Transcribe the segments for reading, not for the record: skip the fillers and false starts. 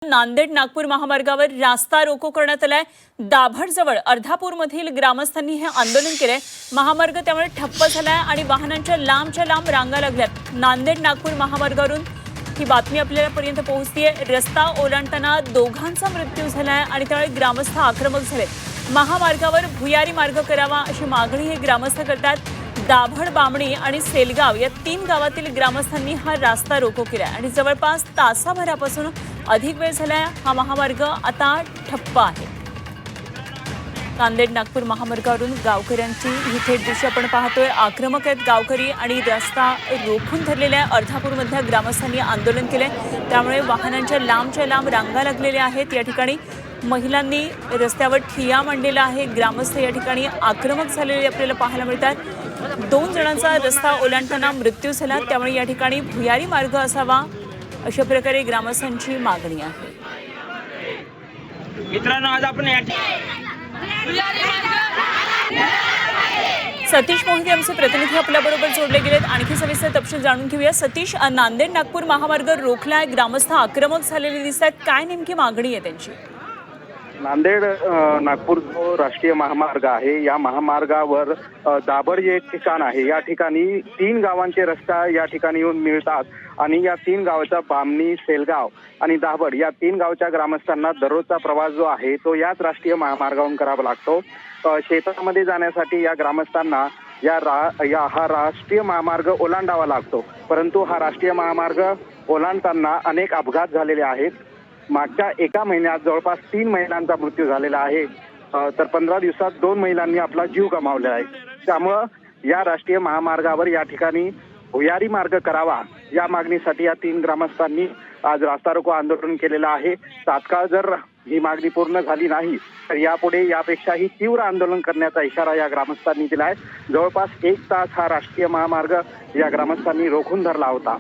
नांदेड नागपूर महामार्गावर रास्ता रोको करण्यात आलाय। दाभडजवळ अर्धापूरमधील ग्रामस्थांनी हे आंदोलन केलंय। महामार्ग त्यामुळे ठप्प झालाय आणि वाहनांच्या लांबच्या लांब रांगा लागल्यात। नांदेड नागपूर महामार्गावरून ही बातमी आपल्यापर्यंत पोहोचतीये। रस्ता ओलांडताना दोघांचा मृत्यू झालाय आणि त्यामुळे ग्रामस्थ आक्रमक झालेत। महामार्गावर भुयारी मार्ग करावा अशी मागणी हे ग्रामस्थ करतात। दाभड, बामणी आणि सेलगाव या 3 गावातील ग्रामस्थांनी हा रास्ता रोको केलाय आणि जवळपास तासाभरापासून अधिक वेळ झालाय हा महामार्ग आता ठप्प आहे। नांदेड नागपूर महामार्गावरून गावकऱ्यांची ही थेट दृश्य आपण पाहतोय। आक्रमक आहेत गावकरी आणि रस्ता रोखून धरलेल्या अर्धापूरमधल्या ग्रामस्थांनी आंदोलन केलंय। त्यामुळे वाहनांच्या लांबच्या लांब रांगा लागलेल्या आहेत। या ठिकाणी महिलांनी रस्त्यावर ठिय्या मांडलेला आहे। ग्रामस्थ या ठिकाणी आक्रमक झालेले आपल्याला पाहायला मिळतात। 2 जणांचा रस्ता ओलांडताना मृत्यू झाला। त्यामुळे या ठिकाणी भुयारी मार्ग असावा अशा प्रकारे ग्रामस्थांची मागणी आहे। मित्रांनो, आज आपण सतीश मोहिते आमचे प्रतिनिधी आपल्याबरोबर जोडले गेलेत। आणखी सविस्तर तपशील जाणून घेऊया। सतीश, नांदेड नागपूर महामार्ग रोखलाय, ग्रामस्थ आक्रमक झालेले दिसतात, काय नेमकी मागणी आहे त्यांची? नांदेड नागपूर जो राष्ट्रीय महामार्ग आहे, या महामार्गावर दाभड जे एक ठिकाण आहे, या ठिकाणी 3 गावांचे रस्ता या ठिकाणी येऊन मिळतात आणि या 3 गावाचा बामणी, सेलगाव आणि दाभड या 3 गावच्या ग्रामस्थांना दररोजचा प्रवास जो आहे तो याच राष्ट्रीय महामार्गावरून करावा लागतो। शेतामध्ये जाण्यासाठी या ग्रामस्थांना हा राष्ट्रीय महामार्ग ओलांडावा लागतो, परंतु हा राष्ट्रीय महामार्ग ओलांडताना अनेक अपघात झालेले आहेत। मागच्या एका महिन्यात जवळपास 3 महिलांचा मृत्यू झालेला आहे, तर 15 दिवसात 2 महिलांनी आपला जीव गमावला आहे। त्यामुळं या राष्ट्रीय महामार्गावर या ठिकाणी भुयारी मार्ग करावा या मागणीसाठी या 3 ग्रामस्थांनी आज रास्ता रोको आंदोलन केलेलं आहे। तात्काळ जर ही मागणी पूर्ण झाली नाही तर यापुढे यापेक्षाही तीव्र आंदोलन करण्याचा इशारा या ग्रामस्थांनी दिला आहे। जवळपास 1 तास हा राष्ट्रीय महामार्ग या ग्रामस्थांनी रोखून धरला होता।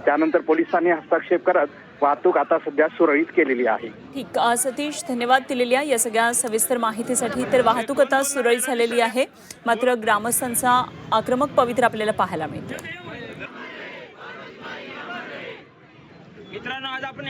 त्यानंतर पोलिसांनी हस्तक्षेप करत वाहतूक आता सध्या सुरळीत केलेली आहे। ठीक, सतीश, धन्यवाद दिलेल्या या सगळ्या सविस्तर माहितीसाठी। तर वाहतूक आता सुरळीत झालेली आहे, मात्र ग्रामस्थांचा आक्रमक पवित्रा आपल्याला पाहायला मिळतो। मित्रांनो, आज आपण